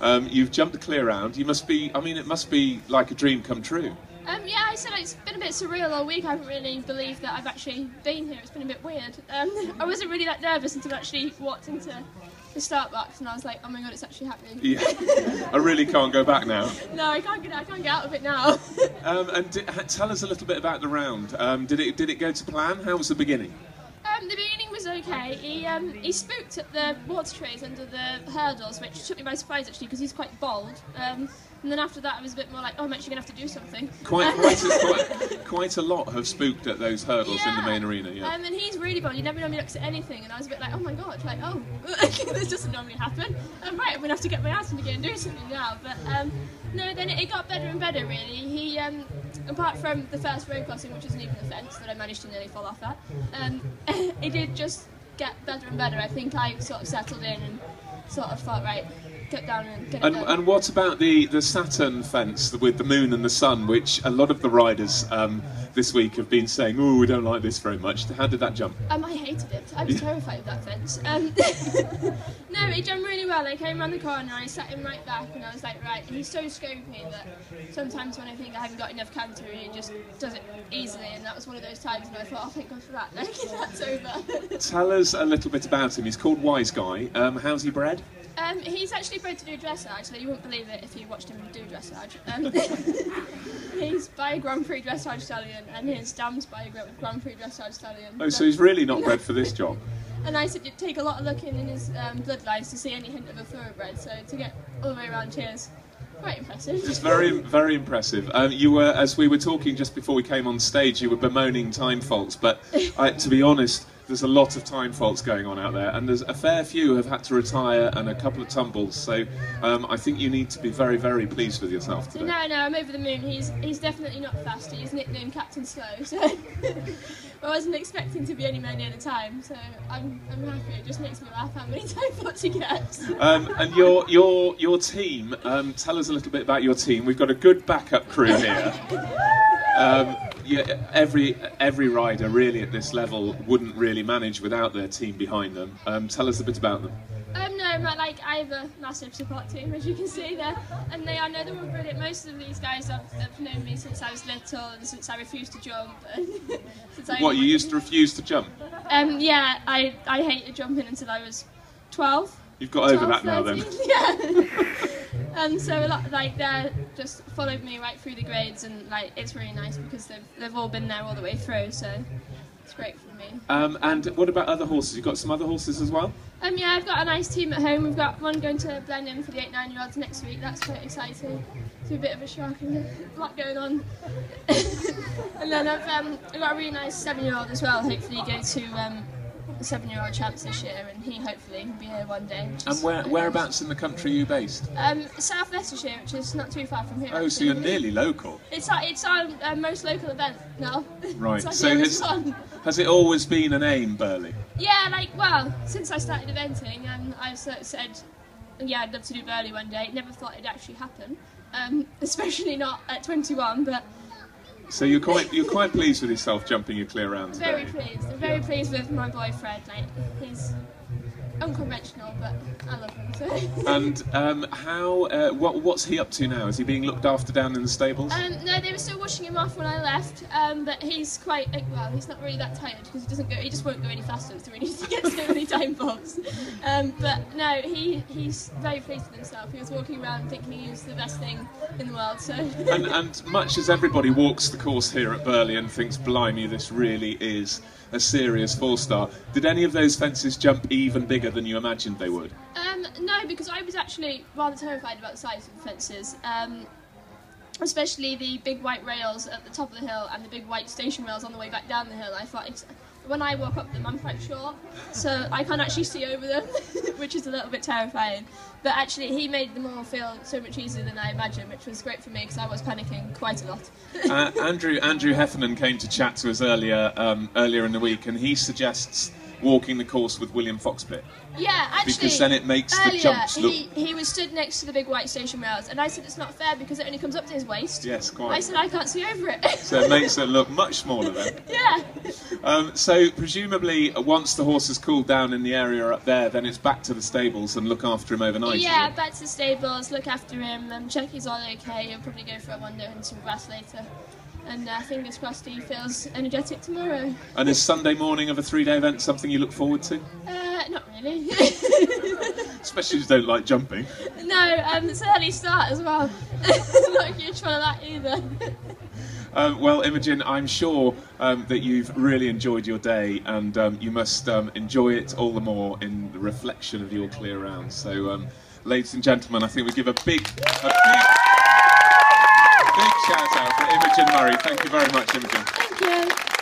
You've jumped a clear round. You must be, I mean, it must be like a dream come true. Yeah, I said it's been a bit surreal all week. I haven't really believed that I've actually been here. It's been a bit weird. I wasn't really that nervous until I actually walked into the start box and I was like, oh my god, it's actually happening. Yeah, I really can't go back now. No, I can't get out of it now. Tell us a little bit about the round. Did it go to plan? How was the beginning? The beginning was okay. He spooked at the water trays under the hurdles, which took me by surprise actually because he's quite bold. And then after that I was a bit more like, oh, I'm actually going to have to do something. Quite a lot have spooked at those hurdles in the main arena. Yeah. And he's really bold. He never normally looks at anything, and I was a bit like, oh my god, like, oh, this doesn't normally happen. Right, I'm going to have to get my ass in again and do something now. But no, then it got better and better really. He, apart from the first road crossing, which isn't even a fence that I managed to nearly fall off at, it did just get better and better. I think I sort of settled in and sort of thought, right, get down and get it done. And what about the Saturn fence with the moon and the sun, which a lot of the riders this week have been saying, oh, we don't like this very much. How did that jump? I hated it. I was terrified of that fence. No, he jumped really well. I came around the corner, I sat him right back, and I was like, right, he's so scopy that sometimes when I think I haven't got enough canter, he just does it easily, and that was one of those times, and I thought, oh, thank God for that. Like, that's over. Tell us a little bit about him. He's called Wise Guy. How's he bred? He's actually bred to do dressage, so you wouldn't believe it if you watched him do dressage. He's by a Grand Prix dressage stallion, and his dam's by a Grand Prix dressage stallion. Oh, so he's really not bred for this job? And I said you'd take a lot of looking in his bloodlines to see any hint of a thoroughbred, so to get all the way around here is quite impressive. It's very, very impressive. You were, as we were talking just before we came on stage, you were bemoaning time faults, but to be honest, there's a lot of time faults going on out there, and there's a fair few who have had to retire and a couple of tumbles, so I think you need to be very, very pleased with yourself today. No, I'm over the moon. He's definitely not fast. He's nicknamed Captain Slow, so I wasn't expecting to be anywhere near the time, so I'm happy. It just makes me laugh how many time faults he gets. And your team, tell us a little bit about your team. We've got a good backup crew here. Yeah, every rider really at this level wouldn't really manage without their team behind them. Tell us a bit about them. No, I have a massive support team, as you can see there, and they're all brilliant. Most of these guys have known me since I was little and since I refused to jump. What, you used to refuse to jump? Yeah, I hated jumping until I was 12. You've got over that now then. Yeah. So a lot, they just followed me right through the grades, and it's really nice because they've all been there all the way through, so it's great for me. And what about other horses? You've got some other horses as well? Yeah, I've got a nice team at home. We've got one going to Blenheim for the 8-9-year-olds next week. That's quite exciting. It's a bit of a shock and a lot going on. And then I've got a really nice 7-year-old as well. Hopefully go to the 7-year-old champs this year, and he hopefully will be here one day. And whereabouts in the country are you based? South Leicestershire, which is not too far from here. Oh, so you're nearly local. It's our most local event now. Right. So has it always been an aim, Burghley? Yeah, well, since I started eventing, I've sort of said, yeah, I'd love to do Burghley one day. Never thought it'd actually happen, especially not at 21, but. So you're quite pleased with yourself jumping your clear round today? Very pleased. I'm very pleased with my boyfriend. He's unconventional, but I love him. So. And what's he up to now? Is he being looked after down in the stables? No, they were still washing him off when I left. But he's quite he's not really that tired because he just won't go any faster. So we need to get so many time faults. But no, he's very pleased with himself. He was walking around thinking he was the best thing in the world. So. And much as everybody walks the course here at Burghley and thinks, blimey, this really is a serious 4-star, did any of those fences jump even bigger than you imagined they would? No, because I was actually rather terrified about the size of the fences, especially the big white rails at the top of the hill and the big white station rails on the way back down the hill. I thought, when I walk up them, I'm quite short, so I can't actually see over them, which is a little bit terrifying. But actually, he made them all feel so much easier than I imagined, which was great for me because I was panicking quite a lot. Andrew Heffernan came to chat to us earlier in the week, and he suggests walking the course with William Foxpit? Yeah, actually, Because then it makes earlier, the jumps look... he was stood next to the big white station rails, and I said it's not fair because it only comes up to his waist. Yes, quite. I said I can't see over it. So it makes it look much smaller then. Yeah. So presumably, once the horse has cooled down in the area up there, then it's back to the stables and look after him overnight. Yeah, back to the stables, look after him, check he's all okay. He'll probably go for a wander and some grass later. And fingers crossed he feels energetic tomorrow. And is Sunday morning of a 3-day event something you look forward to? Not really. Especially if you don't like jumping. No, it's an early start as well. Not a huge fan of that either. Well, Imogen, I'm sure that you've really enjoyed your day, and you must enjoy it all the more in the reflection of your clear rounds. So, ladies and gentlemen, I think we give a big shout out to Imogen Murray. Thank you very much, Imogen. Thank you.